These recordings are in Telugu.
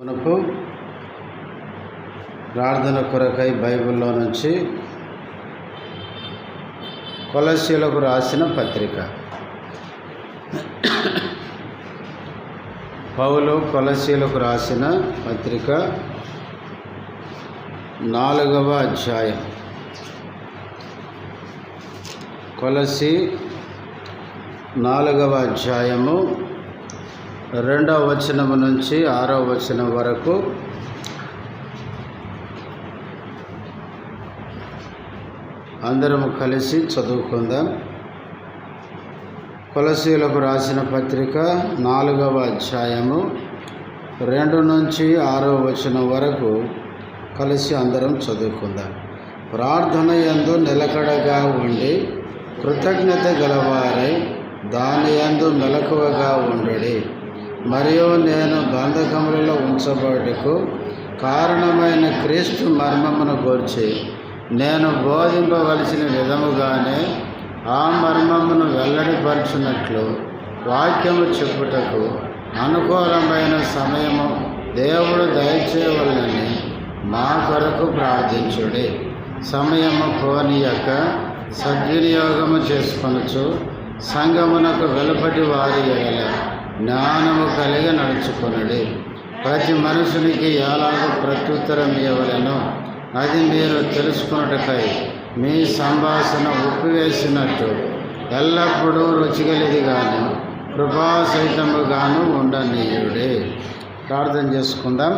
మనకు ప్రార్థన కొరకై బైబిల్లో నుంచి కొలస్సీలకు రాసిన పత్రిక. పౌలు కొలస్సీలకు రాసిన పత్రిక 4వ అధ్యాయం. కొలస్సీ 4వ అధ్యాయము 2వ వచనము నుంచి 6వ వచనం వరకు అందరము కలిసి చదువుకుందాం. కొలస్సీలకు రాసిన పత్రిక 4వ అధ్యాయము 2 నుంచి 6వ వచనం వరకు కలిసి అందరం చదువుకుందాం. ప్రార్థన యందు నిలకడగా ఉండి కృతజ్ఞత గలవారై దాని యందు మెలకువగా ఉండుడి. మరియు నేను బంధకములలో ఉంచబడుటకు కారణమైన క్రీస్తు మర్మమును గూర్చి నేను బోధింపవలసిన విధముగానే ఆ మర్మమును వెల్లడిపరచునట్లు వాక్యము చెప్పుటకు అనుకూలమైన సమయము దేవుడు దయచేయవలనని మా కొరకు ప్రార్థించుడి. సమయము పోనీయక సద్వినియోగము చేసుకొనుచు సంఘమునకు వెలుపటి వారి ఎడల జ్ఞానము కలిగి నడుచుకొనుడి. ప్రతి మనుషునికి ఎలాగో ప్రత్యుత్తరం ఇవ్వవలెనో అది మీరు తెలుసుకొనుటకై మీ సంభాషణ ఉప్పివేసినట్టు ఎల్లప్పుడూ రుచిగలిదిగాను కృపాసహితముగాను ఉండనీయుడి. ప్రార్థన చేసుకుందాం.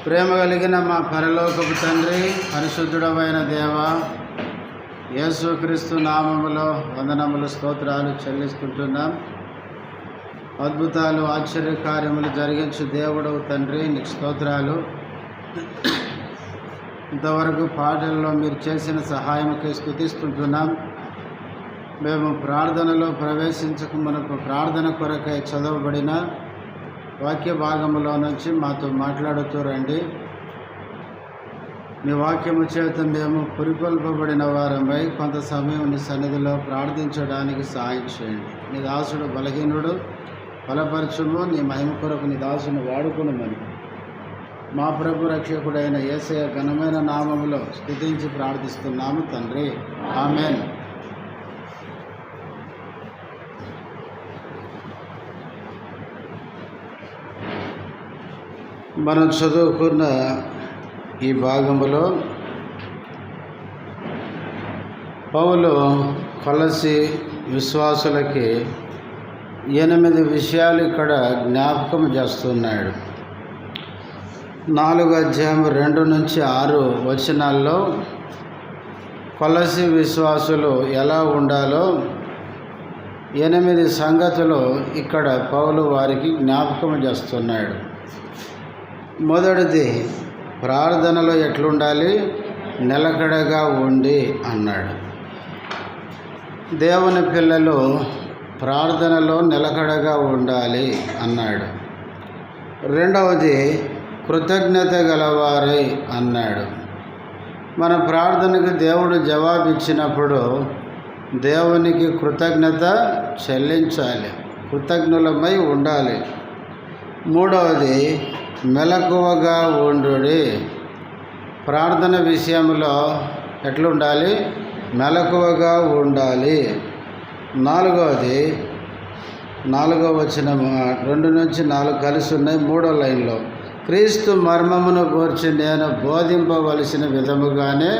ప్రేమ కలిగిన మా పరలోకపు తండ్రి, పరిశుద్ధుడమైన దేవ, యేసుక్రీస్తు నామములో వందనములు స్తోత్రాలు చెల్లిస్తుంటున్నాం. అద్భుతాలు ఆశ్చర్యకార్యములు జరిగించు దేవుడవు తండ్రి, నీకు స్తోత్రాలు. ఇంతవరకు పాటల్లో మీరు చేసిన సహాయముకై స్తుతిస్తుంటున్నాం. మేము ప్రార్థనలో ప్రవేశించక మునుపు ప్రార్థన కొరకై చదవబడిన వాక్య భాగములో నుంచి మాతో మాట్లాడుతూ రండి. మీ వాక్యము చేత మేము పురికొల్పబడిన వారమై కొంత సమయం నీ సన్నిధిలో ప్రార్థించడానికి సహాయం చేయండి. నీ దాసుడు బలహీనుడు, బలపరచుము. నీ మహిమ కొరకు నీ దాసుని వాడుకునమని మా ప్రభు రక్షకుడైన యేసయ్య ఘనమైన నామములో స్తుతించి ప్రార్థిస్తున్నాము తండ్రి, ఆమేన్. మనం చదువుకున్న ఈ భాగంలో పౌలు కొలస్సీ విశ్వాసులకి 8 విషయాలు ఇక్కడ జ్ఞాపకం చేస్తున్నాడు. 4వ అధ్యాయం 2 నుంచి 6 వచనాల్లో కొలస్సీ విశ్వాసులు ఎలా ఉండాలో 8 సంగతులు ఇక్కడ పౌలు వారికి జ్ఞాపకం చేస్తున్నాడు. మొదటిది, ప్రార్థనలో ఎట్లుండాలి? నిలకడగా ఉండి అన్నాడు. దేవుని పిల్లలు ప్రార్థనలో నిలకడగా ఉండాలి అన్నాడు. రెండవది, కృతజ్ఞత గలవారై అన్నాడు. మన ప్రార్థనకు దేవుడు జవాబిచ్చినప్పుడు దేవునికి కృతజ్ఞత చెల్లించాలి, కృతజ్ఞులమై ఉండాలి. మూడవది, మెలకువగా ఉండుడి. ప్రార్థన విషయంలో ఎట్లుండాలి? మెలకువగా ఉండాలి. నాలుగవది, 4వ వచనం 2 నుంచి 4 కలిసి ఉన్నాయి. 3వ లైన్లో క్రీస్తు మర్మమును గూర్చి నేను బోధింపవలసిన విధముగానే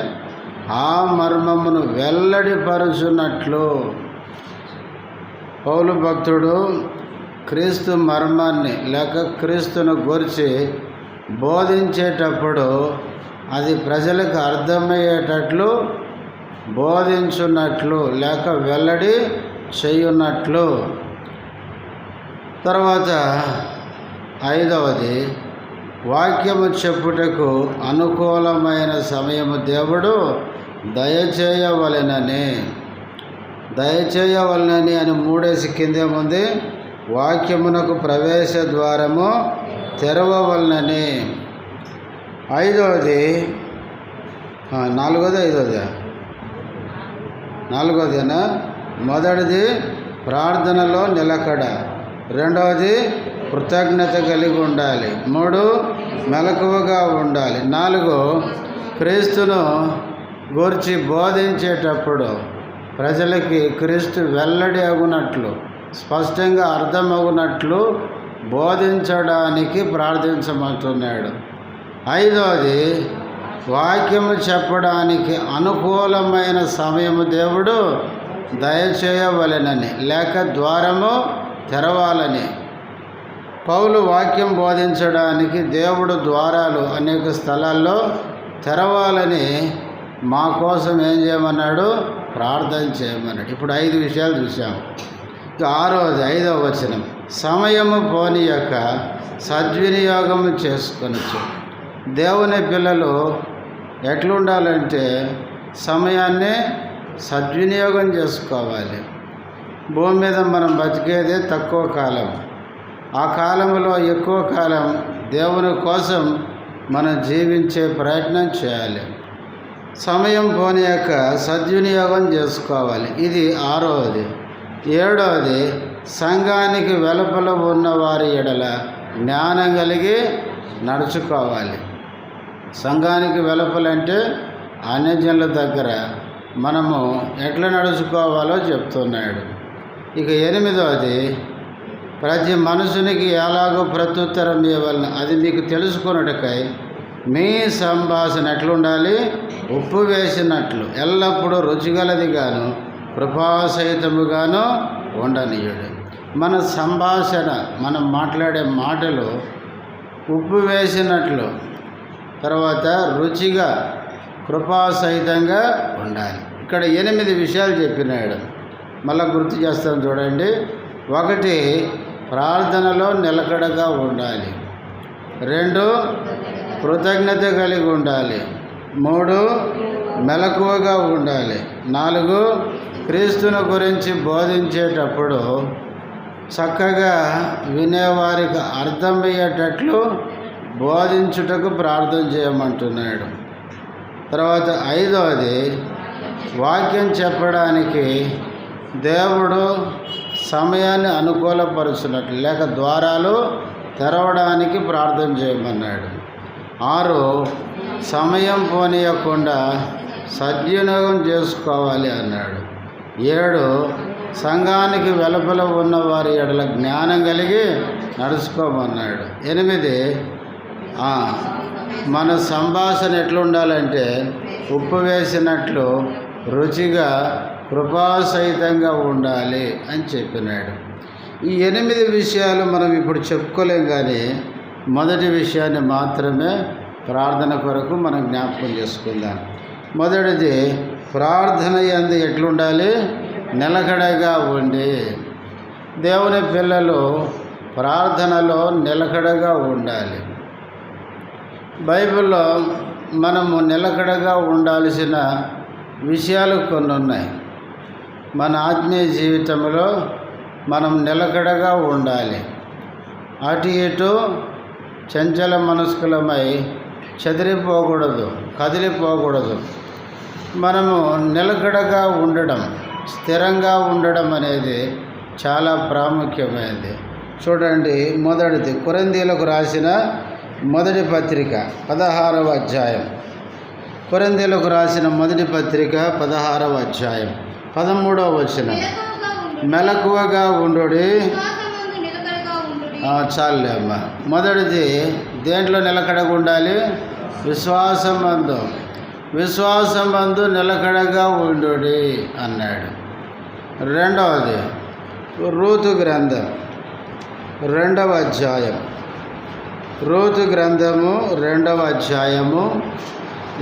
ఆ మర్మమును వెల్లడిపరచున్నట్లు. పౌలు భక్తుడు క్రీస్తు మర్మాన్ని లేక క్రీస్తును గూర్చి బోధించేటప్పుడు అది ప్రజలకు అర్థమయ్యేటట్లు బోధించున్నట్లు లేక వెల్లడి చేయున్నట్లు. తర్వాత 5వది, వాక్యము చెప్పుటకు అనుకూలమైన సమయము దేవుడు దయచేయవలెనని అని 3 కిందేముంది? వాక్యమునకు ప్రవేశ ద్వారము తెరవవలనని. 5వది, 4వది 5వది 4వదేనా? మొదటిది ప్రార్థనలో నిలకడ, రెండవది కృతజ్ఞత కలిగి ఉండాలి. 3 మెలకువగా ఉండాలి. 4 క్రీస్తును గూర్చి బోధించేటప్పుడు ప్రజలకి క్రీస్తు వెల్లడి అగునట్లు, స్పష్టంగా అర్థమగునట్లు బోధించడానికి ప్రార్థించమంటున్నాడు. 5వది వాక్యము చెప్పడానికి అనుకూలమైన సమయము దేవుడు దయచేయవలెనని, లేక ద్వారము తెరవాలని. పౌలు వాక్యం బోధించడానికి దేవుడు ద్వారాలు అనేక స్థలాల్లో తెరవాలని మా కోసం ఏం చేయమన్నాడు? ప్రార్థన చేయమన్నాడు. ఇప్పుడు 5 విషయాలు చూసాము. 5వ వచనం, సమయము పోనీయక సద్వినియోగము చేసుకొనొచ్చు. దేవుని పిల్లలు ఎట్లుండాలంటే సమయాన్ని సద్వినియోగం చేసుకోవాలి. భూమి మీద మనం బతికేదే తక్కువ కాలం. ఆ కాలంలో ఎక్కువ కాలం దేవుని కోసం మనం జీవించే ప్రయత్నం చేయాలి. సమయం పోనీయక సద్వినియోగం చేసుకోవాలి. ఇది 6వది. 7వది సంఘానికి వెలుపల ఉన్న వారి ఎడల జ్ఞానం కలిగి నడుచుకోవాలి. సంఘానికి వెలుపలంటే అన్యజనుల దగ్గర మనము ఎట్లా నడుచుకోవాలో చెప్తున్నాడు. ఇక 8వది ప్రతి మనుషునికి ఎలాగో ప్రత్యుత్తరం ఇవ్వాలని, అది మీకు తెలుసుకున్నట్టుకై మీ సంభాషణ ఎట్లుండాలి? ఉప్పు వేసినట్లు ఎల్లప్పుడూ రుచిగలదిగాను కృపాసహితముగాను ఉండనీయుడు. మన సంభాషణ, మనం మాట్లాడే మాటలు ఉప్పు వేసినట్లు, తర్వాత రుచిగా కృపాసహితంగా ఉండాలి. ఇక్కడ 8 విషయాలు చెప్పినాడు. మళ్ళీ గుర్తు చేస్తాను చూడండి. 1 ప్రార్థనలో నిలకడగా ఉండాలి. 2 కృతజ్ఞత కలిగి ఉండాలి. 3 మెలకువగా ఉండాలి. 4 క్రీస్తుని గురించి బోధించేటప్పుడు చక్కగా వినేవారికి అర్థమయ్యేటట్లు బోధించుటకు ప్రార్థన చేయమంటున్నాడు. తర్వాత 5వది వాక్యం చెప్పడానికి దేవుడు సమయాన్ని అనుకూలపరుచున్నట్లు, లేక ద్వారాలు తెరవడానికి ప్రార్థన చేయమన్నాడు. 6 సమయం పోనీయకుండా సద్వినియోగం చేసుకోవాలి అన్నాడు. 7 సంఘానికి వెలుపల ఉన్న వారి ఎడల జ్ఞానం కలిగి నడుచుకోమన్నాడు. 8 మన సంభాషణ ఎట్లుండాలంటే ఉప్పు వేసినట్లు రుచిగా కృపాసహితంగా ఉండాలి అని చెప్పినాడు. ఈ 8 విషయాలు మనం ఇప్పుడు చెప్పుకోలేం, కానీ మొదటి విషయాన్ని మాత్రమే ప్రార్థన కొరకు మనం జ్ఞాపకం చేసుకుందాం. మొదటిది, ప్రార్థన యందు ఎట్లుండాలి? నిలకడగా ఉండి. దేవుని పిల్లలు ప్రార్థనలో నిలకడగా ఉండాలి. బైబిల్లో మనము నిలకడగా ఉండాల్సిన విషయాలు కొన్ని ఉన్నాయి. మన ఆత్మీయ జీవితంలో మనం నిలకడగా ఉండాలి. అటు ఇటు చంచల మనస్కులమై చెదిరిపోకూడదు, కదిలిపోకూడదు. మనము నిలకడగా ఉండడం, స్థిరంగా ఉండడం అనేది చాలా ప్రాముఖ్యమైనది. చూడండి, మొదటిది కొరింథీయులకు రాసిన మొదటి పత్రిక 16వ అధ్యాయం. కొరింథీయులకు రాసిన మొదటి పత్రిక 16వ అధ్యాయం 13వ వచనం, మెలకువగా ఉండుడి. చాలులే అమ్మ. మొదటిది దేంట్లో నిలకడగా ఉండాలి? విశ్వాసమందు నిలకడగా ఉండుడి అన్నాడు. రెండవది రూతు గ్రంథం 2వ అధ్యాయం. రూతు గ్రంథము 2వ అధ్యాయము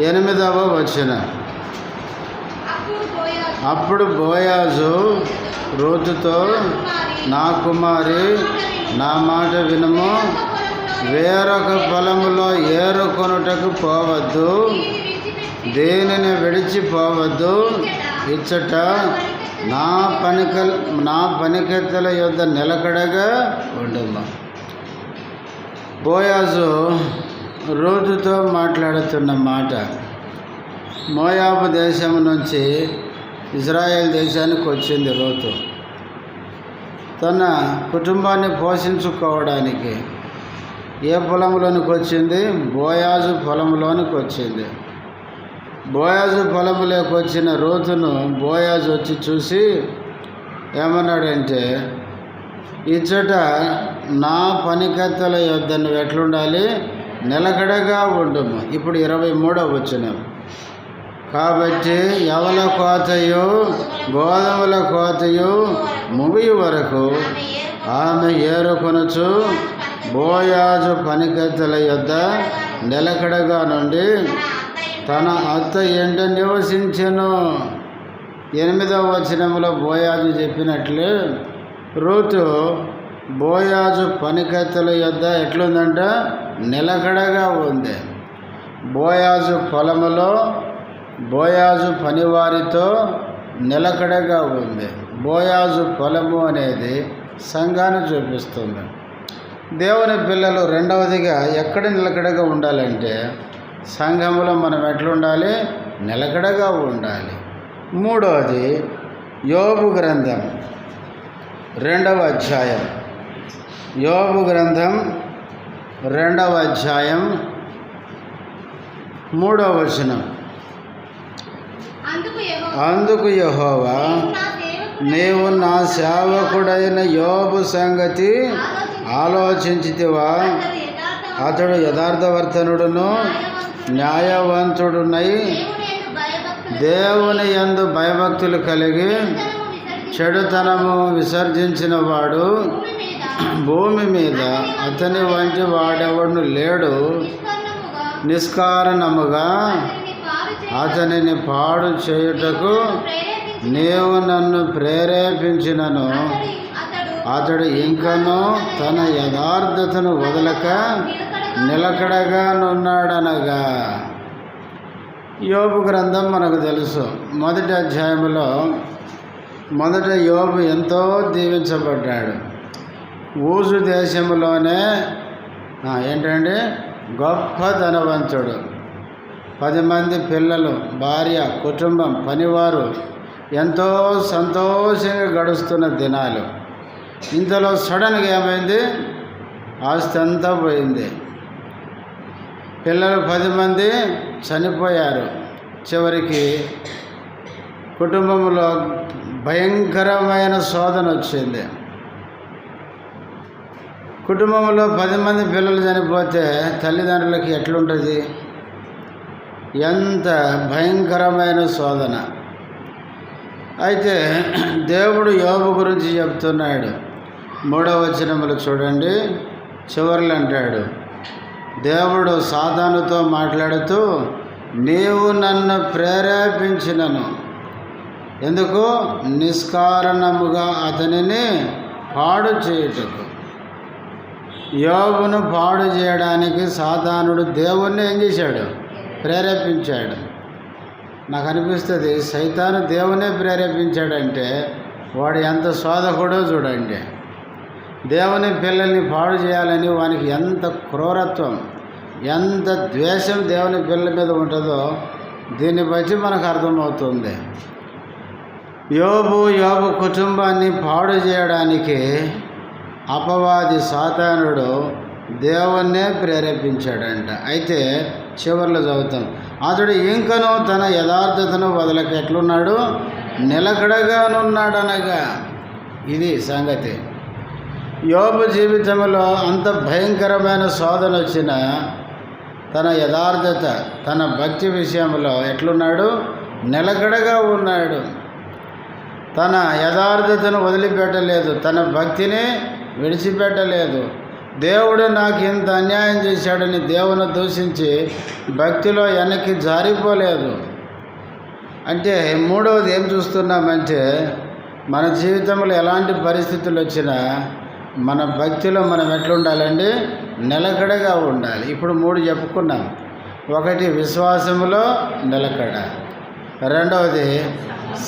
8వ వచనం. అప్పుడు బోయాజు రూతుతో, నా కుమారి, నా మాట వినుము, వేరొక పొలములో ఏరుకొనుటకు పోవద్దు, దేనిని విడిచిపోవద్దు. ఇచ్చట నా పనికెత్తల యొద్ద నిలకడగా ఉండుము. బోయాజు రూతుతో మాట్లాడుతున్న మాట, మోయాబు దేశం నుంచి ఇజ్రాయెల్ దేశానికి వచ్చింది రూతు. తన కుటుంబాన్ని పోషించుకోవడానికి ఏ పొలంలోనికి వచ్చింది? బోయాజు పొలంలోనికి వచ్చింది. బోయాజు పొలంలోకి వచ్చిన రూతును బోయాజు వచ్చి చూసి ఏమన్నాడంటే, ఇచ్చట నా పనికత్తెల యొద్ద నువ్వు ఎట్లుండాలి? నిలకడగా ఉండుము. ఇప్పుడు 23వ వచనం. కాబట్టి యవల కోతయు గోధుమల కోతయు ముగియు వరకు ఆమె ఏరుకొనుచు బోయాజు పనికత్తెల యొద్ద నిలకడగా నుండి తన అత్త ఎంట నివసించెను. 8వ వచనంలో బోయాజు చెప్పినట్లు రూతు బోయాజు పనికత్తెల యొద్ద ఎట్లుందంట? నిలకడగా ఉంది. బోయాజు పొలములో బోయాజు పనివారితో నిలకడగా ఉంది. బోయాజు పొలము అనేది సంఘాన్ని చూపిస్తుంది. దేవుని పిల్లలు రెండవదిగా ఎక్కడ నిలకడగా ఉండాలంటే సంఘములో మనం ఎట్లుండాలి? నిలకడగా ఉండాలి. మూడవది యోబు గ్రంథం 2వ అధ్యాయం. యోబు గ్రంథం 2వ అధ్యాయం 3వ వచనం. అందుకు యెహోవా, నీవు నా సేవకుడైన యోబు సంగతి ఆలోచించితివా? అతడు యథార్థవర్తనుడును న్యాయవంతుడునై దేవుని యందు భయభక్తులు కలిగి చెడుతనము విసర్జించిన వాడు భూమి మీద అతని వంటి వాడెవడు లేడు. నిష్కారణముగా అతనిని పాడు చేయుటకు నీవు నన్ను ప్రేరేపించినను అతడు ఇంకనూ తన యథార్థతను వదలక నిలకడగా నున్నాడనగా. యోబు గ్రంథం మనకు తెలుసు. 1వ అధ్యాయంలో మొదట యోబు ఎంతో దీవించబడ్డాడు. ఊజు దేశంలోనే ఏంటంటే గొప్ప ధనవంతుడు, 10 మంది పిల్లలు, భార్య, కుటుంబం, పనివారు, ఎంతో సంతోషంగా గడుస్తున్న దినాలు. ఇంతలో సడన్గా ఏమైంది? ఆస్తి అంతా పోయింది. పిల్లలు 10 మంది చనిపోయారు. చివరికి కుటుంబంలో భయంకరమైన శోధన వచ్చింది. కుటుంబంలో 10 మంది పిల్లలు చనిపోతే తల్లిదండ్రులకి ఎట్లుంటుంది? ఎంత భయంకరమైన శోధన. అయితే దేవుడు యోబు గురించి చెప్తున్నాడు. 3వ వచనంలో చూడండి, చివర్లు అంటాడు, దేవుడు సాతానుతో మాట్లాడుతూ, నీవు నన్ను ప్రేరేపించినను ఎందుకు? నిష్కారణముగా అతనిని పాడు చేయుటకు. యోబును పాడు చేయడానికి సాతానుడు దేవుణ్ణి ఏం చేశాడు? ప్రేరేపించాడు. నాకు అనిపిస్తుంది సైతాను దేవునే ప్రేరేపించాడంటే వాడు ఎంత శోధకుడో చూడండి. దేవుని పిల్లల్ని పాడు చేయాలని వానికి ఎంత క్రూరత్వం, ఎంత ద్వేషం దేవుని పిల్లల మీద ఉంటుందో దీన్ని బట్టి మనకు అర్థమవుతుంది. యోబు కుటుంబాన్ని పాడు చేయడానికి అపవాది సాతానుడు దేవుణ్ణే ప్రేరేపించాడంట. అయితే చివర్లో చదువుతాం, అతడు ఇంకనూ తన యథార్థతను వదలక ఎట్లున్నాడు? నిలకడగానున్నాడనగా. ఇది సంగతి. యోబు జీవితంలో అంత భయంకరమైన శోధన వచ్చిన తన యథార్థత, తన భక్తి విషయంలో ఎట్లున్నాడు? నిలకడగా ఉన్నాడు. తన యథార్థతను వదిలిపెట్టలేదు, తన భక్తిని విడిచిపెట్టలేదు. దేవుడు నాకు ఇంత అన్యాయం చేశాడని దేవుని దూషించి భక్తిలో వెనక్కి జారిపోలేదు. అంటే మూడవది ఏం చూస్తున్నామంటే మన జీవితంలో ఎలాంటి పరిస్థితులు వచ్చినా మన భక్తిలో మనం ఎట్లుండాలండి? నిలకడగా ఉండాలి. ఇప్పుడు 3 చెప్పుకున్నాం. 1 విశ్వాసములో నిలకడ, 2వది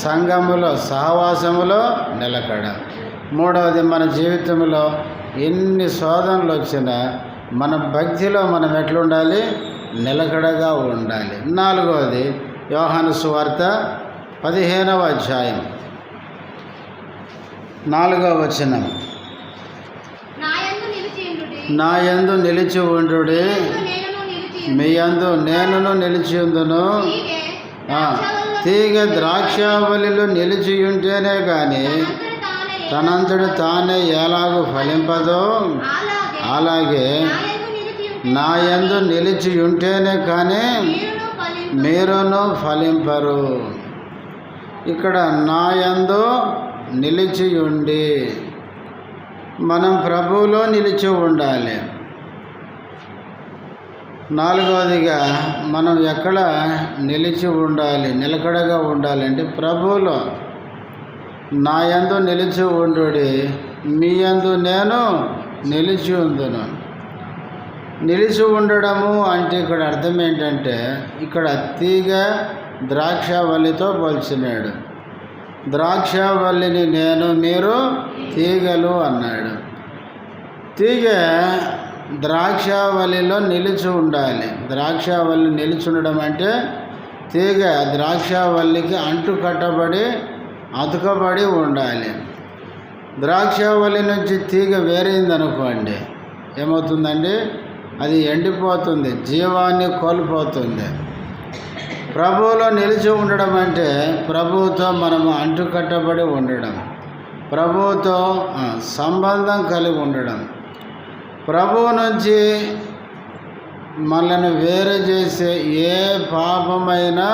సంఘములో సహవాసములో నిలకడ, 3వది మన జీవితంలో ఎన్ని శోధనలు వచ్చినా మన భక్తిలో మనం ఎట్లుండాలి? నిలకడగా ఉండాలి. 4వది యోహాను సువార్త 15వ అధ్యాయం. 4వ వచనం, నా యందు నిలిచి ఉండుడి, మీ యందు నేనును నిలిచి ఉందును. తీగ ద్రాక్షావళిలో నిలిచి ఉంటేనే కానీ తనంతటి తానే ఎలాగూ ఫలింపదో, అలాగే నా యందు నిలిచి ఉంటేనే కానీ మీరును ఫలింపరు. ఇక్కడ నా యందు నిలిచి ఉండి, మనం ప్రభువులో నిలిచి ఉండాలి. 4వదిగా మనం ఎక్కడ నిలిచి ఉండాలి, నిలకడగా ఉండాలి అంటే ప్రభువులో. నా యందు నిలిచి ఉండుడి, మీ యందు నేను నిలిచి ఉందును. నిలిచి ఉండడము అంటే ఇక్కడ అర్థం ఏంటంటే, ఇక్కడ తీగ ద్రాక్షావల్లితో పోల్చినాడు. ద్రాక్షావల్లిని నేను, మీరు తీగలు అన్నాడు. తీగ ద్రాక్షావల్లిలో నిలిచి ఉండాలి. ద్రాక్షావల్లి నిలిచి ఉండడం అంటే తీగ ద్రాక్షావల్లికి అంటు కట్టబడి అతుకబడి ఉండాలి. ద్రాక్షావల్లి నుంచి తీగ వేరైందనుకోండి, ఏమవుతుందండి? అది ఎండిపోతుంది, జీవాన్ని కోల్పోతుంది. ప్రభువులో నిలిచి ఉండడం అంటే ప్రభువుతో మనము అంటుకట్టబడి ఉండడం, ప్రభువుతో సంబంధం కలిగి ఉండడం. ప్రభువు నుంచి మనల్ని వేరు చేసే ఏ పాపమైనా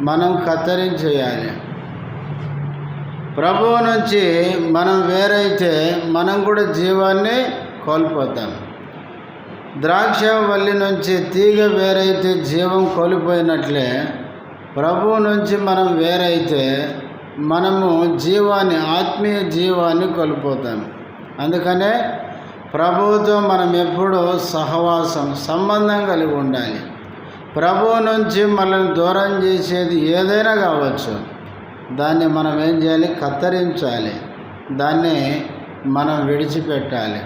మనం కత్తిరించేయాలి. ప్రభువు నుంచి మనం వేరైతే మనం కూడా జీవాన్ని కోల్పోతాం. ద్రాక్షవల్లి నుంచి తీగ వేరైతే జీవం కోల్పోయినట్లే ప్రభువు నుంచి మనం వేరైతే మనము జీవాన్ని, ఆత్మీయ జీవాన్ని కోల్పోతాం. అందుకనే ప్రభువుతో మనం ఎప్పుడూ సహవాసం, సంబంధం కలిగి ఉండాలి. ప్రభువు నుంచి మనల్ని దూరం చేసేది ఏదైనా కావచ్చు, దాన్ని మనం ఏం చేయాలి? కత్తిరించాలి, దాన్ని మనం విడిచిపెట్టాలి.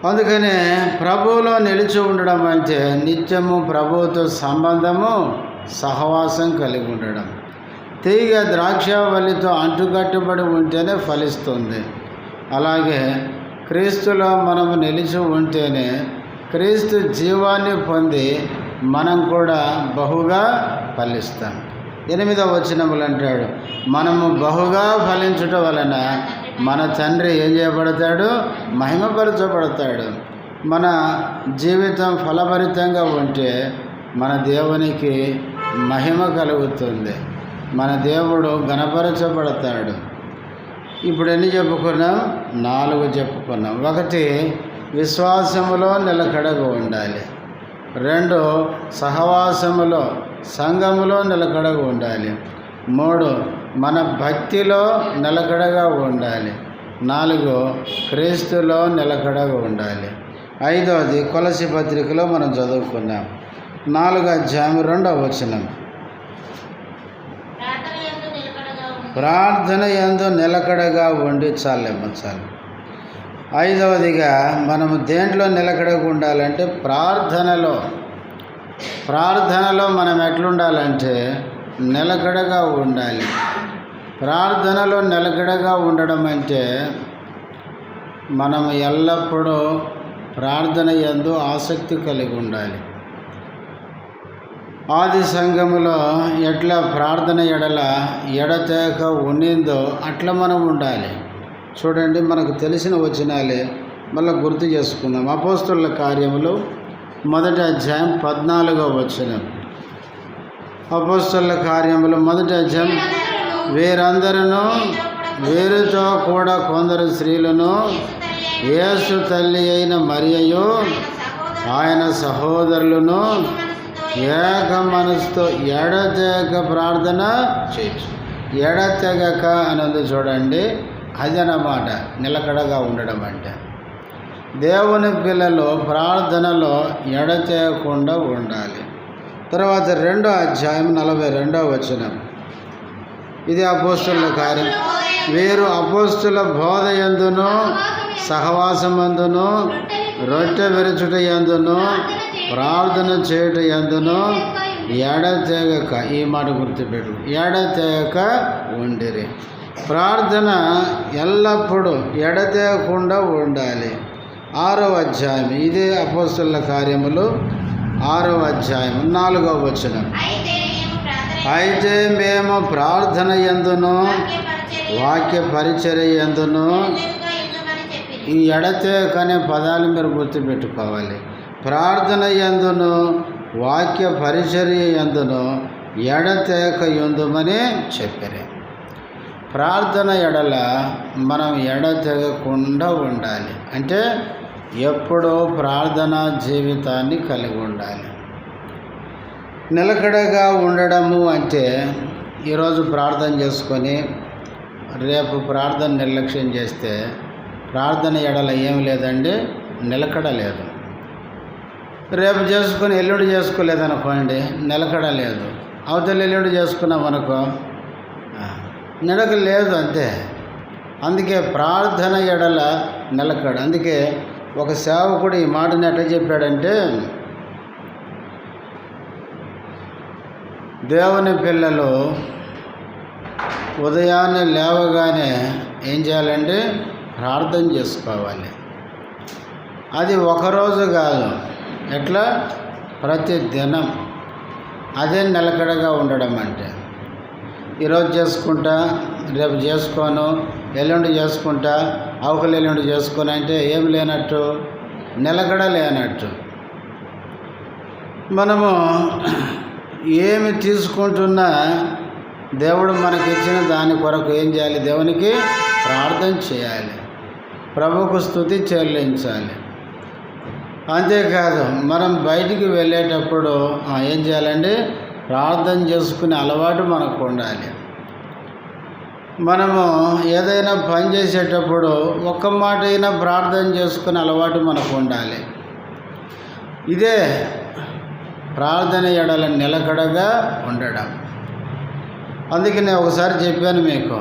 అందుకనే ప్రభువులో నిలిచి ఉండడం అంటే నిత్యము ప్రభువుతో సంబంధము, సహవాసం కలిగి ఉండడం. తీగ ద్రాక్షావల్లితో అంటుకట్టుబడి ఉంటేనే ఫలిస్తుంది. అలాగే క్రీస్తులో మనము నిలిచి ఉంటేనే క్రీస్తు జీవాన్ని పొంది మనం కూడా బహుగా ఫలిస్తాం. 8వ వచనములు అంటాడు, మనము బహుగా ఫలించుట వలన మన తండ్రి ఏం చేయబడతాడు? మహిమపరచబడతాడు. మన జీవితం ఫలభరితంగా ఉంటే మన దేవునికి మహిమ కలుగుతుంది, మన దేవుడు గణపరచబడతాడు. ఇప్పుడు ఎన్ని చెప్పుకున్నాం? 4 చెప్పుకున్నాం. 1 విశ్వాసములో నిలకడగా ఉండాలి. 2 సహవాసములో, సంఘములో నిలకడగా ఉండాలి. 3 మన భక్తిలో నిలకడగా ఉండాలి. 4 క్రీస్తులో నిలకడగా ఉండాలి. 5వది కొలసి పత్రికలో మనం చదువుకున్నాం. 4వ అధ్యాయం 2వ వచనం, ప్రార్థన యందు నిలకడగా ఉండి. చాలు. 5వదిగా మనము దేంట్లో నిలకడగా ఉండాలంటే ప్రార్థనలో మనం ఎట్లుండాలంటే నిలకడగా ఉండాలి. ప్రార్థనలో నిలకడగా ఉండడం అంటే మనం ఎల్లప్పుడూ ప్రార్థన యందు ఆసక్తి కలిగి ఉండాలి. ఆది సంఘములో ఎట్లా ప్రార్థన ఎడతెగక ఉండిందో అట్లా మనం ఉండాలి. చూడండి, మనకు తెలిసిన వచనాలే మళ్ళీ గుర్తు చేసుకుందాం. అపోస్తలుల కార్యములు 1వ అధ్యాయం 14వ వచనం. అపోస్తలుల కార్యములు 1వ అధ్యాయం, వీరందరూ వీరితో కూడా కొందరు స్త్రీలను యేసు తల్లి అయిన మరియయు ఆయన సహోదరులను ఏక మనసుతో ఎడతెగక ప్రార్థన చేయొచ్చు. ఎడతెగక అనేది చూడండి, అదనమాట నిలకడగా ఉండడం అంటే. దేవుని పిల్లలు ప్రార్థనలో ఎడతెగకుండా ఉండాలి. తర్వాత 2వ అధ్యాయం 42వ వచనం, ఇది అపోస్తలుల కార్యం. వీరు అపోస్తల బోధ యందును, సహవాసమందును, రొట్టె విరుచుట యందును, ప్రార్థన చేయుట యందును ఎడతెగక, ఈ మాట గుర్తుపెట్టు, ఎడతెగక ఉండిరి. ప్రార్థన ఎల్లప్పుడూ ఎడతెగకుండా ఉండాలి. 6వ అధ్యాయం, ఇదే అపోస్తలుల కార్యములు 6వ అధ్యాయం 4వ వచనం. అయితే మేము ప్రార్థన యందును వాక్య పరిచర్య యందును, ఈ ఎడతెగక అనే పదాలు మీరు గుర్తుపెట్టుకోవాలి. ప్రార్థన యందును వాక్య పరిచర్య యందును ఎడతెగక యుందుమని చెప్పారు. ప్రార్థన ఎడల మనం ఎడతెగకుండా ఉండాలి. అంటే ఎప్పుడూ ప్రార్థనా జీవితాన్ని కలిగి ఉండాలి. నిలకడగా ఉండడము అంటే ఈరోజు ప్రార్థన చేసుకొని రేపు ప్రార్థన నిర్లక్ష్యం చేస్తే ప్రార్థన ఎడల ఏం లేదండి, నిలకడ లేదు. రేపు చేసుకొని ఎల్లుండి చేసుకోలేదనుకోండి, నిలకడ లేదు. అవతల ఎల్లుండి చేసుకున్నాం అనుకో, నిలక లేదు, అంతే. అందుకే ప్రార్థన ఎడల నిలకడ. అందుకే ఒక సేవకుడు ఈ మాటని ఎట్లా చెప్పాడంటే, దేవుని పిల్లలు ఉదయాన్నే లేవగానే ఏం చేయాలంటే ప్రార్థన చేసుకోవాలి. అది ఒకరోజు కాదు, ఎట్లా ప్రతి దినం. అదే నిలకడగా ఉండడం అంటే. ఈరోజు చేసుకుంటా, రేపు చేసుకోను, ఎల్లుండి చేసుకుంటా, అవకలు ఎల్లుండి చేసుకొని అంటే ఏం లేనట్టు, నిలకడ లేనట్టు. మనము ఏమి తీసుకుంటున్నా దేవుడు మనకిచ్చిన దాని కొరకు ఏం చేయాలి? దేవునికి ప్రార్థన చేయాలి, ప్రభువుకు స్తుతి చెల్లించాలి. అంతేకాదు మనం బయటికి వెళ్ళేటప్పుడు ఏం చేయాలండి? ప్రార్థన చేసుకునే అలవాటు మనకు ఉండాలి. మనము ఏదైనా పని చేసేటప్పుడు ఒక్క మాట అయినా ప్రార్థన చేసుకునే అలవాటు మనకు ఉండాలి. ఇదే ప్రార్థన ఎడల నిలకడగా ఉండడం. అందుకే నేను ఒకసారి చెప్పాను మీకు,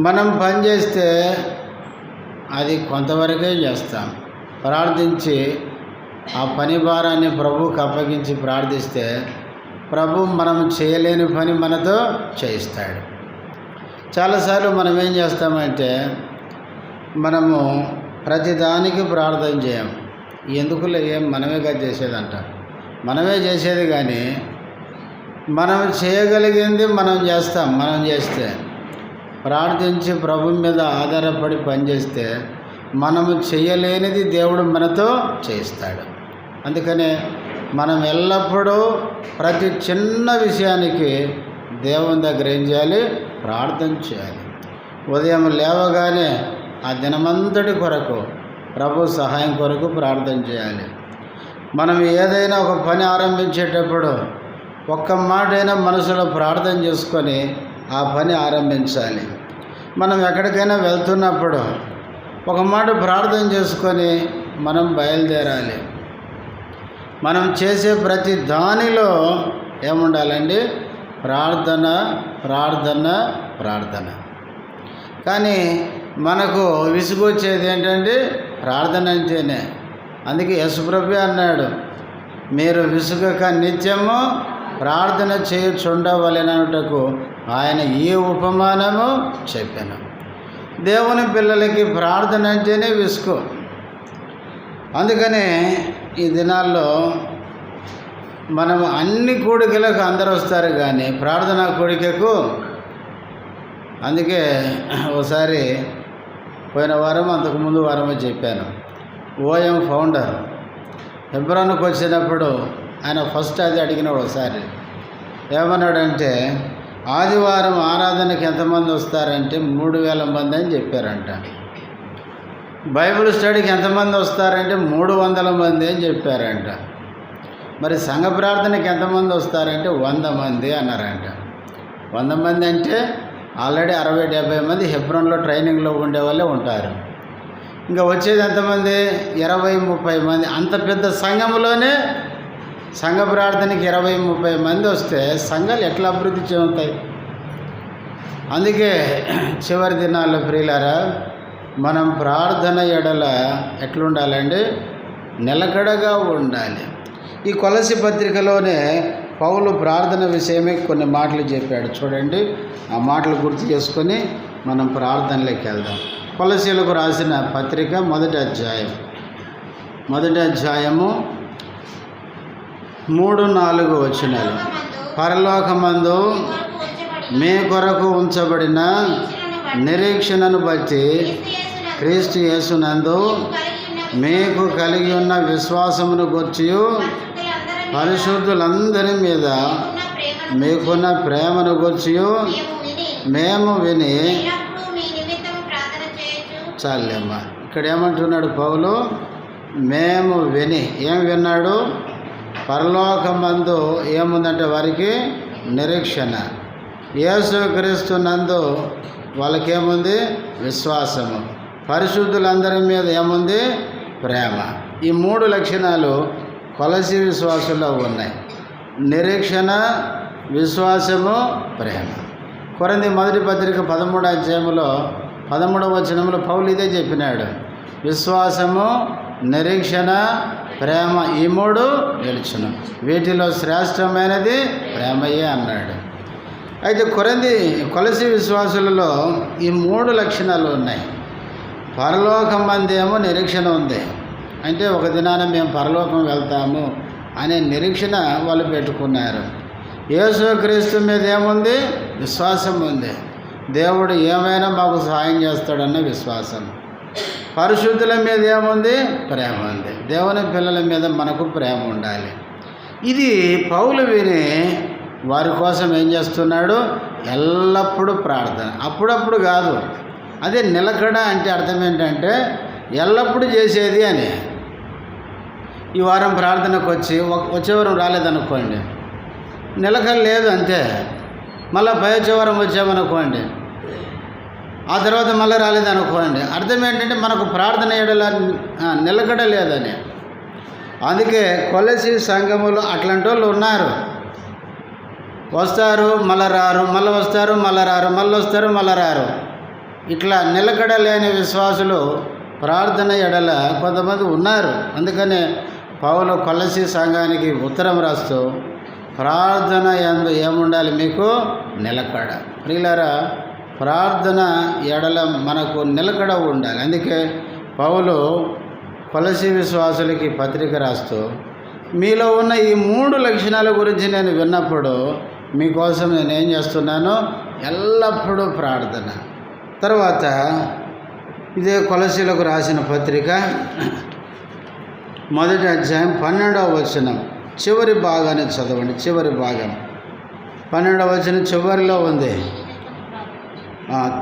మనం పని చేస్తే అది కొంతవరకే చేస్తాం. ప్రార్థించి ఆ పని భారాన్ని ప్రభువుకి అప్పగించి ప్రార్థిస్తే ప్రభు మనం చేయలేని పని మనతో చేయిస్తాడు. చాలాసార్లు మనం ఏం చేస్తామంటే మనము ప్రతిదానికి ప్రార్థన చేయం. ఎందుకులే, ఏం మనమేగా చేసేదంట, మనమే చేసేది. కానీ మనం చేయగలిగింది మనం చేస్తాం. మనం చేస్తే ప్రార్థించి ప్రభు మీద ఆధారపడి పనిచేస్తే మనము చేయలేనిది దేవుడు మనతో చేయిస్తాడు. అందుకనే మనం ఎల్లప్పుడూ ప్రతి చిన్న విషయానికి దేవుని దగ్గర ఏం చేయాలి? ప్రార్థన చేయాలి. ఉదయం లేవగానే ఆ దినమంతటి కొరకు ప్రభు సహాయం కొరకు ప్రార్థన చేయాలి. మనం ఏదైనా ఒక పని ఆరంభించేటప్పుడు ఒక్క మాటైనా మనసులో ప్రార్థన చేసుకొని ఆ పని ఆరంభించాలి. మనం ఎక్కడికైనా వెళ్తున్నప్పుడు ఒక మాట ప్రార్థన చేసుకొని మనం బయలుదేరాలి. మనం చేసే ప్రతి దానిలో ఏముండాలండి? ప్రార్థన, ప్రార్థన, ప్రార్థన. కానీ మనకు విసుగు వచ్చేది ఏంటంటే ప్రార్థన అంటేనే. అందుకే యేసుప్రభు అన్నాడు, మీరు విసుగక నిత్యము ప్రార్థన చేయుచుండవలెననుటకు ఆయన ఈ ఉపమానము చెప్పాను. దేవుని పిల్లలకి ప్రార్థన అంటేనే విసుగు. అందుకనే ఈ దినాల్లో మనం అన్ని కూడికలకు అందరూ వస్తారు, కానీ ప్రార్థనా కూడికకు. అందుకే ఒకసారి పోయిన వారం, అంతకుముందు వారమే చెప్పాను, ఓఎం ఫౌండర్ హెబ్రోన్కి వచ్చినప్పుడు ఆయన ఫస్ట్ అది అడిగినాడు. ఒకసారి ఏమన్నాడంటే, ఆదివారం ఆరాధనకి ఎంతమంది వస్తారంటే 3000 మంది అని చెప్పారంట. బైబిల్ స్టడీకి ఎంతమంది వస్తారంటే 300 మంది అని చెప్పారంట. మరి సంఘ ప్రార్థనకి ఎంతమంది వస్తారంటే 100 మంది అన్నారంట. 100 మంది అంటే ఆల్రెడీ 60-70 మంది హెబ్రోన్లో ట్రైనింగ్లో ఉండేవాళ్ళే ఉంటారు. ఇంకా వచ్చేది ఎంతమంది? 20-30 మంది. అంత పెద్ద సంఘంలోనే సంఘ ప్రార్థనకి 20-30 మంది వస్తే సంఘాలు ఎట్లా అభివృద్ధి చెందుతాయి? అందుకే చివరి దినాల్లో ప్రియులారా, మనం ప్రార్థన ఎడల ఎట్లుండాలండి? నిలకడగా ఉండాలి. ఈ కొలసి పత్రికలోనే పౌలు ప్రార్థన విషయమే కొన్ని మాటలు చెప్పాడు. చూడండి, ఆ మాటలు గుర్తు చేసుకొని మనం ప్రార్థనలోకి వెళ్దాం. కొలసీలకు రాసిన పత్రిక మొదటి అధ్యాయము 3-4 వచనాలు. పరలోకమందు మీ కొరకు ఉంచబడిన నిరీక్షణను బట్టి క్రీస్తు యేసునందు మీకు కలిగి ఉన్న విశ్వాసమును గూర్చి పరిశుద్ధులందరి మీద మీకున్న ప్రేమను గూర్చి మేము విని చాలేమ్మా. ఇక్కడ ఏమంటున్నాడు పౌలు? మేము విని. ఏం విన్నాడు? పరలోకమందు ఏముందంటే వారికి నిరీక్షణ. యేసుక్రీస్తు నందు వాళ్ళకేముంది? విశ్వాసము. పరిశుద్ధులందరి మీద ఏముంది? ప్రేమ. ఈ 3 లక్షణాలు కొలసీ విశ్వాసంలో ఉన్నాయి. నిరీక్షణ, విశ్వాసము, ప్రేమ. కొరింథీ మొదటి పత్రిక 13వ అధ్యాయంలో 13వ వచనంలో పౌలు ఇదే చెప్పినాడు. విశ్వాసము, నిరీక్షణ, ప్రేమ, ఈ 3 నిలుచును. వీటిలో శ్రేష్టమైనది ప్రేమయే అన్నాడు. అయితే కొలసీ విశ్వాసులలో ఈ 3 లక్షణాలు ఉన్నాయి. పరలోకం మందేమో నిరీక్షణ ఉంది. అంటే ఒక దినాన మేము పరలోకం వెళ్తాము అనే నిరీక్షణ వాళ్ళు పెట్టుకున్నారు. యేసుక్రీస్తు మీద ఏముంది? విశ్వాసం ఉంది. దేవుడు ఏమైనా మాకు సహాయం చేస్తాడన్న విశ్వాసం. పరిశుద్ధుల మీద ఏముంది? ప్రేమ ఉంది. దేవుని పిల్లల మీద మనకు ప్రేమ ఉండాలి. ఇది పౌలు విని వారి కోసం ఏం చేస్తున్నాడు? ఎల్లప్పుడూ ప్రార్థన. అప్పుడప్పుడు కాదు. అదే నిలకడ అంటే అర్థం ఏంటంటే ఎల్లప్పుడూ చేసేది అని. ఈ వారం ప్రార్థనకు వచ్చే వారం రాలేదనుకోండి, నిలకడ లేదు అంతే. మళ్ళీ వచ్చే వారం వచ్చామనుకోండి, ఆ తర్వాత మళ్ళీ రాలేదనుకోండి, అర్థం ఏంటంటే మనకు ప్రార్థన ఎడల నిలకడ లేదని. అందుకే కొలసీ సంఘములు అట్లాంటి వాళ్ళు ఉన్నారు. వస్తారు మళ్ళీ రారు, మళ్ళీ వస్తారు మళ్ళీ రారు, మళ్ళీ వస్తారు మళ్ళీ రారు. ఇట్లా నిలకడ లేని విశ్వాసులు ప్రార్థన ఎడల కొంతమంది ఉన్నారు. అందుకనే పౌలు కొలసీ సంఘానికి ఉత్తరం రాస్తూ ప్రార్థన యందు ఏముండాలి? మీకు నిలకడ. ప్రియులారా, ప్రార్థన ఎడల మనకు నిలకడ ఉండాలి. అందుకే పౌలు కొలసీ విశ్వాసులకి పత్రిక రాస్తూ మీలో ఉన్న ఈ 3 లక్షణాల గురించి నేను విన్నప్పుడు మీకోసం నేనేం చేస్తున్నాను? ఎల్లప్పుడూ ప్రార్థన. తర్వాత ఇదే కొలసీలకు రాసిన పత్రిక మొదటి అధ్యాయం 12వ వచనం చివరి భాగాన్ని చదవండి. చివరి భాగం 12వ వచనం చివరిలో ఉంది.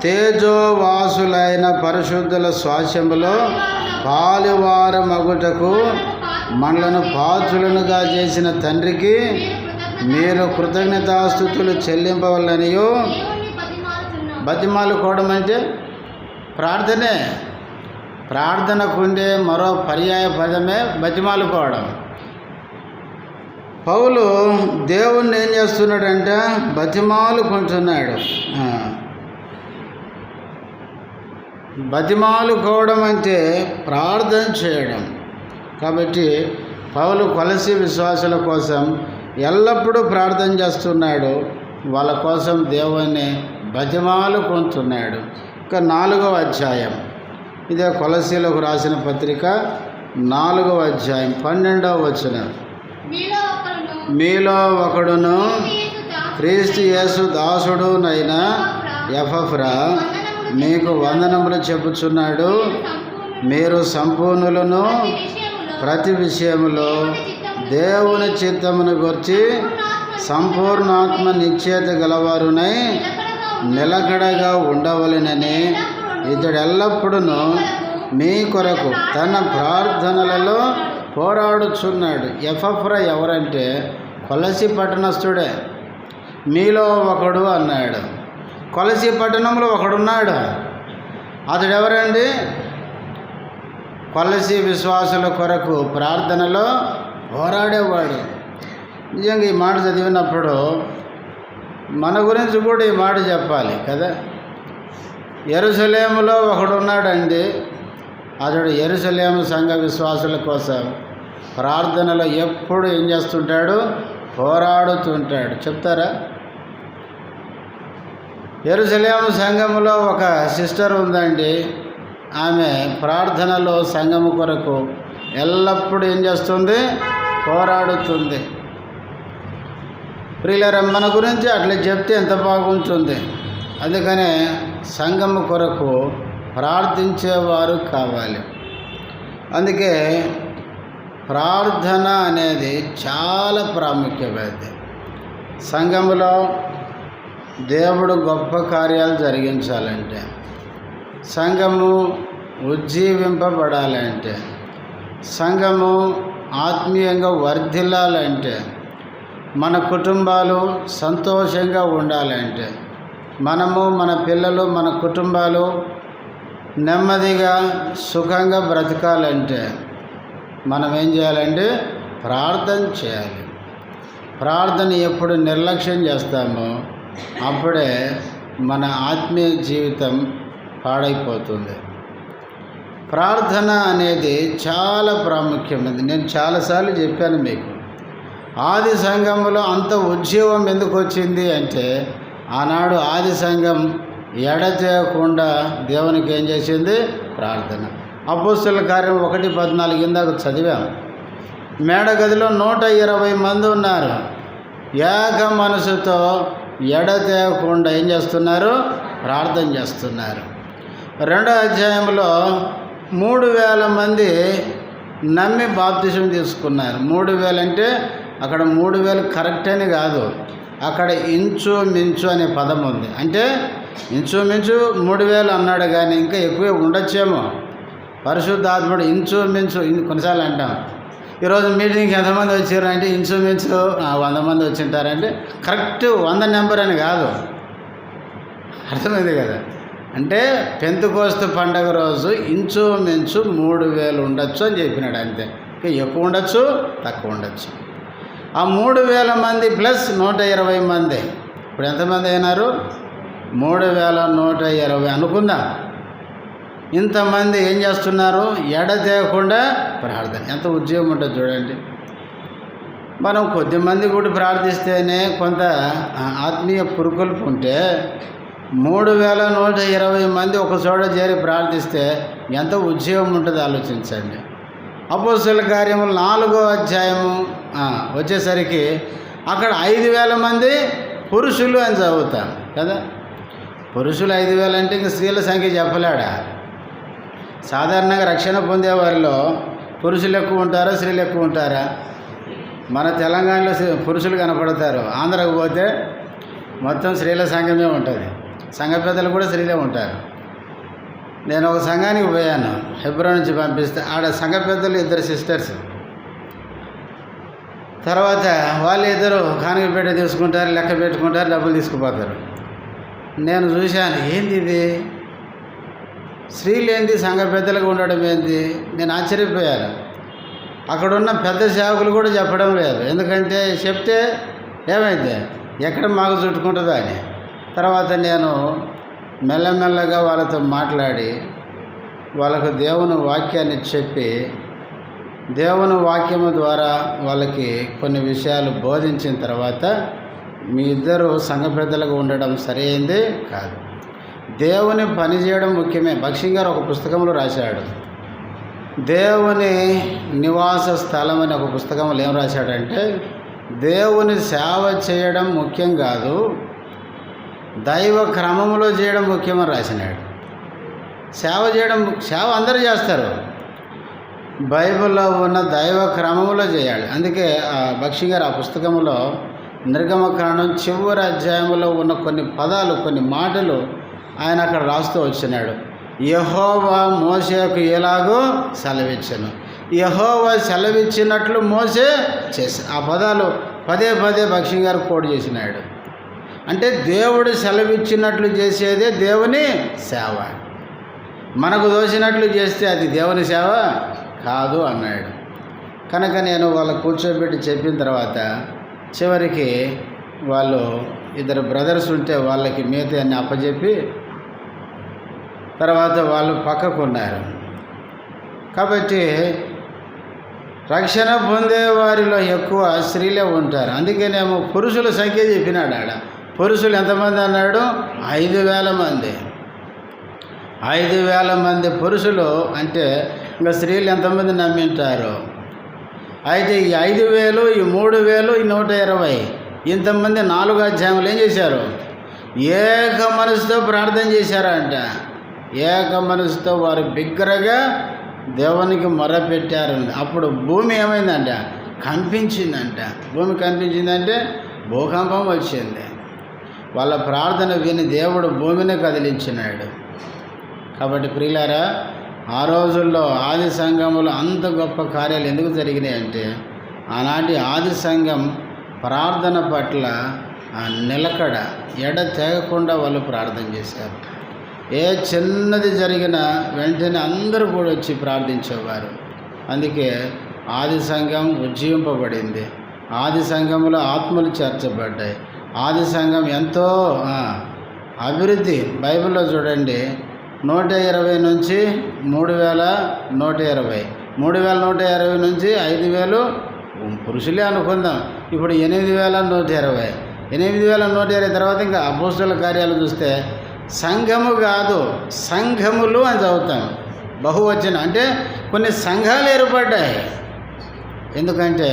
తేజోవాసులైన పరిశుద్ధుల స్వాస్యములో పాలువార మగుటకు మనలను పాత్రులనుగా చేసిన తండ్రికి మీరు కృతజ్ఞతాస్తుతులు చెల్లింపవలనియో బతిమాలుకోవడం అంటే ప్రార్థనే. ప్రార్థనకుండే మరో పర్యాయ పదమే బతిమాలుకోవడం. పౌలు దేవుణ్ణి ఏం చేస్తున్నాడంటే బతిమాలుకుంటున్నాడు. బతిమాలుకోవడం అంటే ప్రార్థన చేయడం. కాబట్టి పౌలు కొలసీ విశ్వాసుల కోసం ఎల్లప్పుడూ ప్రార్థన చేస్తున్నాడు. వాళ్ళ కోసం దేవుణ్ణి బతిమాలుకుంటున్నాడు. ఇక 4వ అధ్యాయం ఇదే కొలసీలకు రాసిన పత్రిక 4వ అధ్యాయం 12వ వచనం మీలో ఒకడును క్రీస్తు యేసు దాసుడునైన ఎపఫ్రా మీకు వందనములు చెప్పుచున్నాడు. మీరు సంపూర్ణులను ప్రతి విషయములో దేవుని చిత్తమును గురించి సంపూర్ణాత్మ నిశ్చయత గలవారునై నిలకడగా ఉండవలెనని ఇతడు ఎల్లప్పుడూ మీ కొరకు తన ప్రార్థనలలో పోరాడుచున్నాడు. ఎపఫ్రా ఎవరంటే కొలసీ పట్టణస్థుడే. మీలో ఒకడు అన్నాడు. కొలసీ పట్టణంలో ఒకడున్నాడు. అతడు ఎవరండి? కొలసీ విశ్వాసుల కొరకు ప్రార్థనలో పోరాడేవాడు. నిజంగా ఈ మాట చదివినప్పుడు మన గురించి కూడా ఈ మాట చెప్పాలి కదా. యెరూషలేములో ఒకడున్నాడండి. అతడు యెరూషలేము సంఘ విశ్వాసుల కోసం ప్రార్థనలో ఎప్పుడు ఏం చేస్తుంటాడు? పోరాడుతుంటాడు. చెప్తారా? యెరూషలేము సంఘములో ఒక సిస్టర్ ఉందండి. ఆమె ప్రార్థనలో సంఘము కొరకు ఎల్లప్పుడూ ఏం చేస్తుంది? పోరాడుతుంది. ప్రియులారా, మన గురించి అట్లా చెప్తే ఎంత బాగుంటుంది. అందుకనే సంఘము కొరకు ప్రార్థించేవారు కావాలి. అందుకే ప్రార్థన అనేది చాలా ప్రాముఖ్యమైనది. సంఘములో దేవుడు గొప్ప కార్యాలు జరిగించాలంటే, సంఘము ఉజ్జీవింపబడాలంటే, సంఘము ఆత్మీయంగా వర్ధిల్లాలంటే, మన కుటుంబాలు సంతోషంగా ఉండాలంటే, మనము, మన పిల్లలు, మన కుటుంబాలు నెమ్మదిగా సుఖంగా బ్రతకాలంటే మనం ఏం చేయాలంటే ప్రార్థన చేయాలి. ప్రార్థన ఎప్పుడు నిర్లక్ష్యం చేస్తామో అప్పుడే మన ఆత్మీయ జీవితం పాడైపోతుంది. ప్రార్థన అనేది చాలా ప్రాముఖ్యమైనది. నేను చాలాసార్లు చెప్పాను మీకు. ఆది సంఘంలో అంత ఉద్యోగం ఎందుకు వచ్చింది అంటే, ఆనాడు ఆది సంఘం ఎడతెగకుండా దేవునికి ఏం చేసింది? ప్రార్థన. అపోస్తలుల కార్యం 1:14 ఇందాక చదివాం. మేడగదిలో 120 మంది ఉన్నారు. ఏక మనసుతో ఎడతెగకుండా ఏం చేస్తున్నారు? ప్రార్థన చేస్తున్నారు. 2వ అధ్యాయంలో 3,000 మంది నమ్మి బాప్తిసం తీసుకున్నారు. 3,000 అంటే అక్కడ 3,000 కరెక్ట్ అని కాదు, అక్కడ ఇంచుమించు అనే పదం ఉంది. అంటే ఇంచుమించు 3,000 అన్నాడు, కానీ ఇంకా ఎక్కువే ఉండొచ్చేమో. పరిశుద్ధాత్ముడు ఇంచుమించు కొన్నిసార్లు అంటాం, ఈరోజు మీటింగ్కి ఎంతమంది వచ్చారు అంటే ఇంచుమించు 100 మంది వచ్చింటారంటే కరెక్ట్ 100 నెంబర్ అని కాదు. అర్థమైంది కదా? అంటే పెంతెకోస్తు పండగ రోజు ఇంచుమించు 3,000 ఉండొచ్చు అని చెప్పినాడు. అంతే, ఇంకా ఎక్కువ ఉండొచ్చు, తక్కువ ఉండొచ్చు. ఆ 3,000 మంది ప్లస్ 120 మంది, ఇప్పుడు ఎంతమంది అయినారు? 3,120 అనుకుందాం. ఇంతమంది ఏం చేస్తున్నారు? ఎడతెగకుండా ప్రార్థన. ఎంత ఉద్యోగం ఉంటుంది చూడండి. మనం కొద్దిమంది కూడా ప్రార్థిస్తేనే కొంత ఆత్మీయ పురుకొల్పు ఉంటే, 3,120 మంది ఒక చోట చేరి ప్రార్థిస్తే ఎంత ఉద్యోగం ఉంటుంది ఆలోచించండి. అపోస్తలుల కార్యములు 4వ అధ్యాయము వచ్చేసరికి అక్కడ 5,000 మంది పురుషులు అని చదువుతాం కదా. పురుషులు 5,000 అంటే ఇంక స్త్రీల సంఖ్య చెప్పలేడా? సాధారణంగా రక్షణ పొందే వారిలో పురుషులు ఎక్కువ ఉంటారా, స్త్రీలు ఎక్కువ ఉంటారా? మన తెలంగాణలో పురుషులు కనపడతారు. ఆంధ్రాకు పోతే మొత్తం స్త్రీల సంఘమే ఉంటుంది. సంఘ పెద్దలు కూడా స్త్రీలే ఉంటారు. నేను ఒక సంఘానికి పోయాను, హెబ్రోన్ నుంచి పంపిస్తే. ఆడ సంఘ పెద్దలు 2 సిస్టర్స్. తర్వాత వాళ్ళు 2 కానుక పెట్టి తీసుకుంటారు, లెక్క పెట్టుకుంటారు, డబ్బులు తీసుకుపోతారు. నేను చూశాను, ఏంది ఇది? స్త్రీలు ఏంది సంఘ పెద్దలుగా ఉండడం ఏంది? నేను ఆశ్చర్యపోయాను. అక్కడున్న పెద్ద సేవకులు కూడా చెప్పడం లేదు. ఎందుకంటే చెప్తే ఏమైంది, ఎక్కడ మాకు చుట్టుకుంటుందో అని. తర్వాత నేను మెల్లమెల్లగా వాళ్ళతో మాట్లాడి వాళ్ళకు దేవుని వాక్యాన్ని చెప్పి, దేవుని వాక్యము ద్వారా వాళ్ళకి కొన్ని విషయాలు బోధించిన తర్వాత, మీ ఇద్దరు సంఘ పెద్దలుగా ఉండడం సరైంది కాదు, దేవుని పని చేయడం ముఖ్యమే. భక్సింగ్ గారు ఒక పుస్తకంలో రాశాడు, దేవుని నివాస స్థలం అని ఒక పుస్తకంలో ఏం రాశాడంటే, దేవుని సేవ చేయడం ముఖ్యం కాదు, దైవ క్రమంలో చేయడం ముఖ్యమని రాసినాడు. సేవ అందరూ చేస్తారు, బైబిల్లో ఉన్న దైవ క్రమంలో చేయాలి. అందుకే భక్సింగ్ గారు ఆ పుస్తకంలో నిర్గమకాండం చివరి అధ్యాయంలో ఉన్న కొన్ని పదాలు, కొన్ని మాటలు ఆయన అక్కడ రాస్తూ వచ్చినాడు. యెహోవా మోషేకు ఎలాగో సెలవిచ్చెను, యెహోవా సెలవిచ్చినట్లు మోషే చేసి, ఆ పదాలు పదే భక్సింగ్ గారు కోట్ చేసినాడు. అంటే దేవుడు సెలవిచ్చినట్లు చేసేదే దేవుని సేవ. మనకు దోచినట్లు చేస్తే అది దేవుని సేవ కాదు అన్నాడు. కనుక నేను వాళ్ళ కూర్చోబెట్టి చెప్పిన తర్వాత చివరికి వాళ్ళు 2 బ్రదర్స్ ఉంటే వాళ్ళకి మిగతా అన్ని అప్పచెప్పి తర్వాత వాళ్ళు పక్కకు ఉన్నారు. కాబట్టి రక్షణ పొందే వారిలో ఎక్కువ స్త్రీలే ఉంటారు. అందుకేనేమో పురుషుల సంఖ్య చెప్పినాడు ఆడ. పురుషులు ఎంతమంది అన్నాడు? 5,000 మంది. 5,000 మంది పురుషులు అంటే ఇంకా స్త్రీలు ఎంతమంది నమ్మింటారు? అయితే ఈ 5,000, ఈ 3,000, ఈ 120 ఇంతమంది 4 అధ్యాయములు ఏం చేశారు? ఏక మనసుతో ప్రార్థన చేశారంట. ఏక మనసుతో వారు బిగ్గరగా దేవునికి మొరపెట్టారు. అప్పుడు భూమి ఏమైందంట? కంపించిందంట. భూమి కంపించిందంటే భూకంపం వచ్చింది. వాళ్ళ ప్రార్థన విని దేవుడు భూమిని కదిలించినాడు. కాబట్టి ప్రియులారా, ఆ రోజుల్లో ఆది సంఘములో అంత గొప్ప కార్యాలు ఎందుకు జరిగినాయి అంటే ఆనాటి ఆది సంఘం ప్రార్థన పట్ల నిలకడ తెగకుండా వాళ్ళు ప్రార్థన చేశారు. ఏ చిన్నది జరిగినా వెంటనే అందరూ కూడా వచ్చి ప్రార్థించేవారు. అందుకే ఆది సంఘం ఉజ్జీవింపబడింది. ఆది సంఘంలో ఆత్మలు చేర్చబడ్డాయి. ఆది సంఘం ఎంతో అభివృద్ధి. బైబిల్లో చూడండి, 120 నుంచి 3,120, 3,120 నుంచి 5,000 పురుషులే అనుకుందాం. ఇప్పుడు 8,120, 8,120 తర్వాత ఇంకా అపోస్తలుల కార్యాలు చూస్తే సంఘము కాదు, సంఘములు అని చదువుతాం. బహువచనం అంటే కొన్ని సంఘాలు ఏర్పడ్డాయి. ఎందుకంటే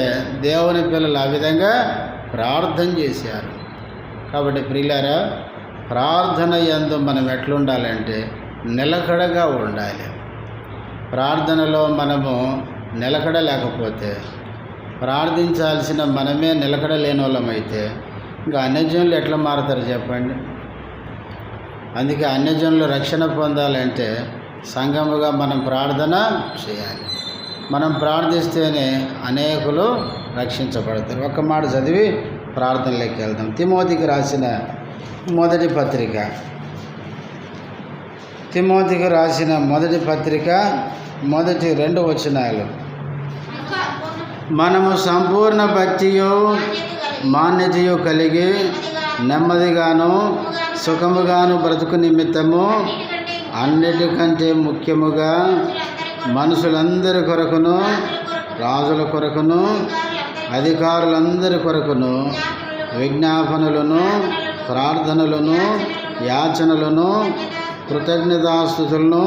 దేవుని పిల్లలు ఆ విధంగా ప్రార్థన చేశారు. కాబట్టి ప్రియులారా, ప్రార్థన యందు మనం ఎట్లుండాలంటే నిలకడగా ఉండాలి. ప్రార్థనలో మనము నిలకడ లేకపోతే, ప్రార్థించాల్సిన మనమే నిలకడ లేని వాళ్ళమైతే ఇంకా అన్యజనులు ఎట్లా మారుతారు చెప్పండి? అందుకే అన్యజనులు రక్షణ పొందాలంటే సంఘముగా మనం ప్రార్థన చేయాలి. మనం ప్రార్థిస్తేనే అనేకులు రక్షించబడతారు. ఒక్క మాట చదివి ప్రార్థనలోకి వెళ్దాం. తిమోతికి రాసిన మొదటి పత్రిక, తిమోతికి రాసిన మొదటి పత్రిక మొదటి 2 వచనాలు. మనము సంపూర్ణ భక్తియు మాన్యతయు కలిగి నెమ్మదిగాను సుఖముగాను బ్రతుకు నిమిత్తము అన్నిటికంటే ముఖ్యముగా మనుషులందరి కొరకును, రాజుల కొరకును, అధికారులందరి కొరకును విజ్ఞాపనలను, ప్రార్థనలను, యాచనలను, కృతజ్ఞతాస్తుతులను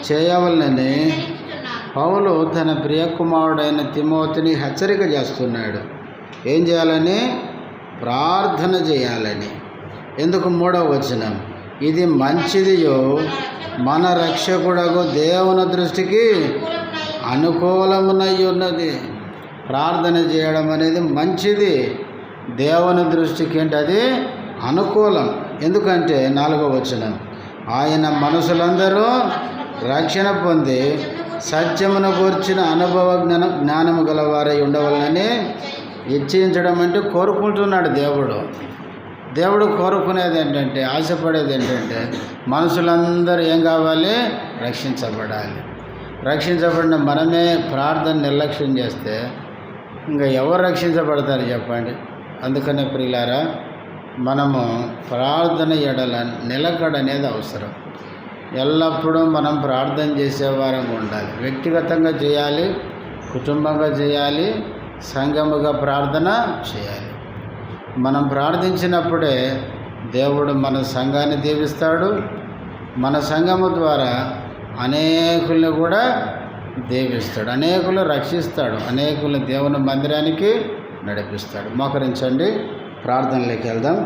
చేయవలనని పౌలు తన ప్రియకుమారుడైన తిమోతిని హెచ్చరిక చేస్తున్నాడు. ఏం చేయాలని? ప్రార్థన చేయాలని. ఎందుకు? 3వ వచనం, ఇది మంచిదియో మన రక్షకుడగు దేవుని దృష్టికి అనుకూలమునై ఉన్నది. ప్రార్థన చేయడం అనేది మంచిది, దేవుని దృష్టికి ఏంటి? అది అనుకూలం. ఎందుకంటే 4వ వచనం, ఆయన మనుషులందరూ రక్షణ పొంది సత్యమును గూర్చిన అనుభవ జ్ఞానము గలవారై ఉండవలనని ఇచ్చించడం అంటే కోరుకుంటున్నాడు దేవుడు. దేవుడు కోరుకునేది ఏంటంటే, ఆశపడేది ఏంటంటే మనుషులందరూ ఏం కావాలి? రక్షించబడాలి. రక్షించబడిన మనమే ప్రార్థన నిర్లక్ష్యం చేస్తే ఇంకా ఎవరు రక్షించబడతారు చెప్పండి? అందుకనే ప్రియులారా, మనము ప్రార్థన ఎడల నిలకడ అనేది అవసరం. ఎల్లప్పుడూ మనం ప్రార్థన చేసేవారంగా ఉండాలి. వ్యక్తిగతంగా చేయాలి, కుటుంబంగా చేయాలి, సంఘముగా ప్రార్థన చేయాలి. మనం ప్రార్థించినప్పుడే దేవుడు మన సంఘాన్ని దీవిస్తాడు. మన సంఘము ద్వారా అనేకుల్ని కూడా దీవిస్తాడు, అనేకులు రక్షిస్తాడు, అనేకుల్ని దేవుని మందిరానికి నడిపిస్తాడు. మోకరించండి, ప్రార్థనలోకి వెళ్దాం.